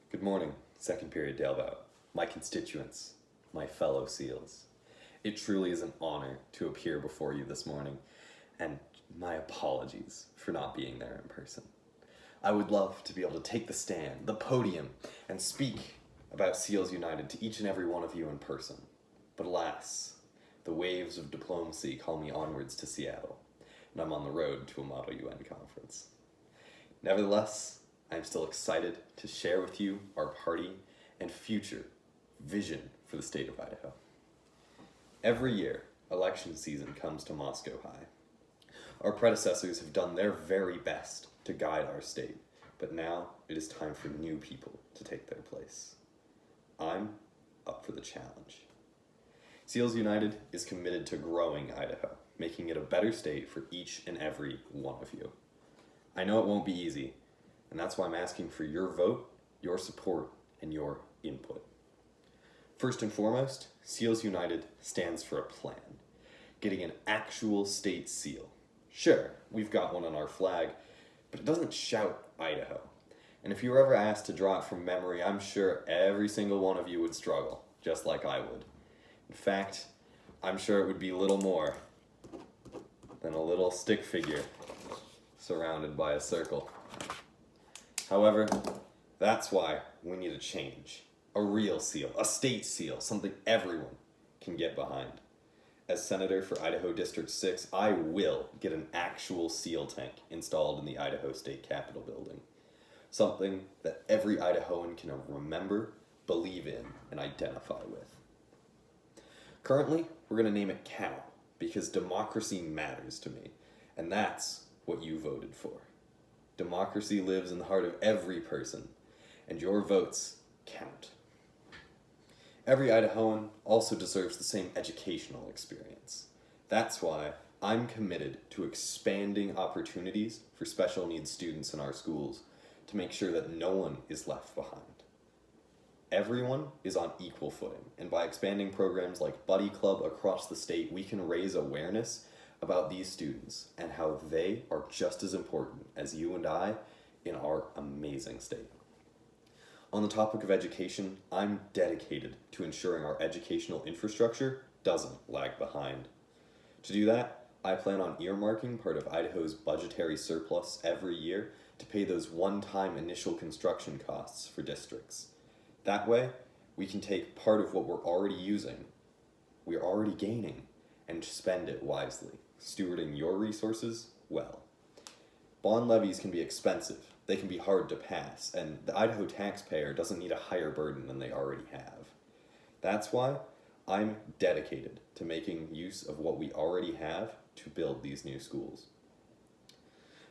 Good morning, second period Dalebout, my constituents, my fellow SEALs. It truly is an honor to appear before you this morning, and my apologies for not being there in person. I would love to be able to take the stand, the podium, and speak about SEALs United to each and every one of you in person. But alas, the waves of diplomacy call me onwards to Seattle, and I'm on the road to a Model UN conference. Nevertheless, I am still excited to share with you our party and future vision for the state of Idaho. Every year, election season comes to Moscow High. Our predecessors have done their very best to guide our state, but now it is time for new people to take their place. I'm up for the challenge. SEALs United is committed to growing Idaho, making it a better state for each and every one of you. I know it won't be easy, and that's why I'm asking for your vote, your support, and your input. First and foremost, SEALs United stands for a plan, getting an actual state seal. Sure, we've got one on our flag, but it doesn't shout Idaho. And if you were ever asked to draw it from memory, I'm sure every single one of you would struggle, just like I would. In fact, I'm sure it would be little more than a little stick figure surrounded by a circle. However, that's why we need a change. A real seal, a state seal, something everyone can get behind. As Senator for Idaho District 6, I will get an actual seal tank installed in the Idaho State Capitol building. Something that every Idahoan can remember, believe in, and identify with. Currently, we're going to name it COW because democracy matters to me, and that's what you voted for. Democracy lives in the heart of every person, and your votes count. Every Idahoan also deserves the same educational experience. That's why I'm committed to expanding opportunities for special needs students in our schools to make sure that no one is left behind. Everyone is on equal footing, and by expanding programs like Buddy Club across the state, we can raise awareness about these students and how they are just as important as you and I in our amazing state. On the topic of education, I'm dedicated to ensuring our educational infrastructure doesn't lag behind. To do that, I plan on earmarking part of Idaho's budgetary surplus every year to pay those one-time initial construction costs for districts. That way, we can take part of what we're already gaining, and spend it wisely, stewarding your resources well. Bond levies can be expensive, they can be hard to pass, and the Idaho taxpayer doesn't need a higher burden than they already have. That's why I'm dedicated to making use of what we already have to build these new schools.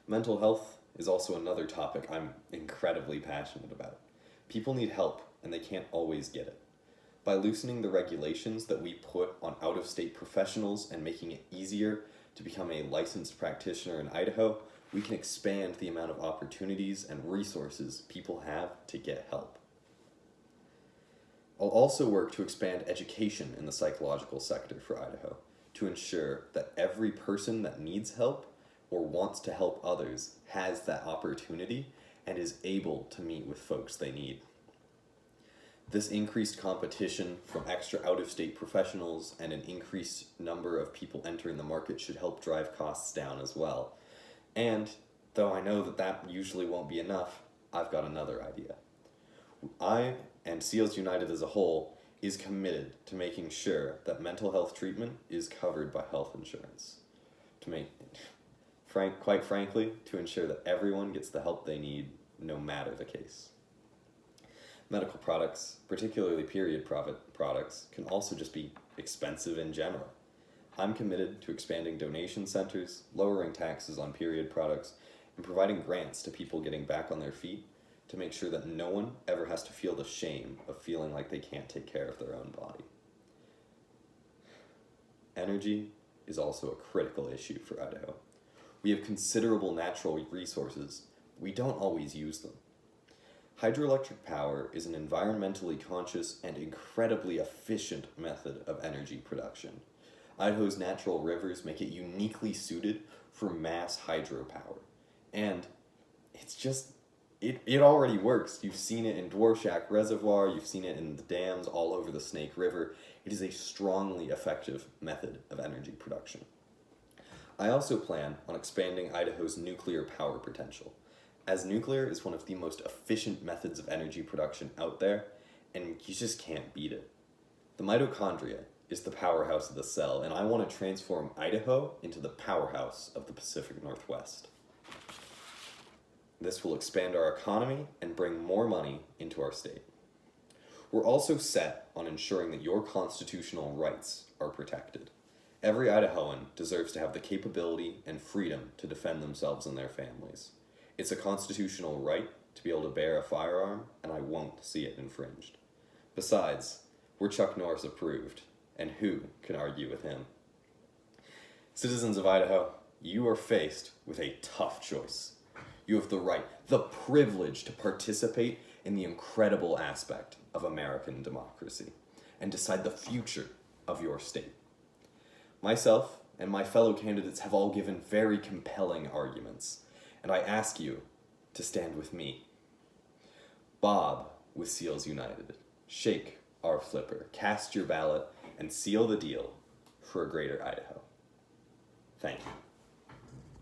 Mental health is also another topic I'm incredibly passionate about. People need help, and they can't always get it. By loosening the regulations that we put on out-of-state professionals and making it easier to become a licensed practitioner in Idaho, we can expand the amount of opportunities and resources people have to get help. I'll also work to expand education in the psychological sector for Idaho to ensure that every person that needs help or wants to help others has that opportunity and is able to meet with folks they need. This increased competition from extra out-of-state professionals and an increased number of people entering the market should help drive costs down as well. And though I know that usually won't be enough, I've got another idea. I and SEALs United as a whole is committed to making sure that mental health treatment is covered by health insurance. Quite frankly, to ensure that everyone gets the help they need, no matter the case. Medical products, particularly period products, can also just be expensive in general. I'm committed to expanding donation centers, lowering taxes on period products, and providing grants to people getting back on their feet to make sure that no one ever has to feel the shame of feeling like they can't take care of their own body. Energy is also a critical issue for Idaho. We have considerable natural resources. We don't always use them. Hydroelectric power is an environmentally conscious and incredibly efficient method of energy production. Idaho's natural rivers make it uniquely suited for mass hydropower, and it's just It already works. You've seen it in Dworshak Reservoir, you've seen it in the dams all over the Snake River. It is a strongly effective method of energy production. I also plan on expanding Idaho's nuclear power potential, as nuclear is one of the most efficient methods of energy production out there, and you just can't beat it. The mitochondria is the powerhouse of the cell, and I want to transform Idaho into the powerhouse of the Pacific Northwest. This will expand our economy and bring more money into our state. We're also set on ensuring that your constitutional rights are protected. Every Idahoan deserves to have the capability and freedom to defend themselves and their families. It's a constitutional right to be able to bear a firearm, and I won't see it infringed. Besides, we're Chuck Norris approved, and who can argue with him? Citizens of Idaho, you are faced with a tough choice. You have the right, the privilege to participate in the incredible aspect of American democracy and decide the future of your state. Myself and my fellow candidates have all given very compelling arguments, and I ask you to stand with me. Bob with Seals United. Shake our flipper, cast your ballot, and seal the deal for a greater Idaho. Thank you.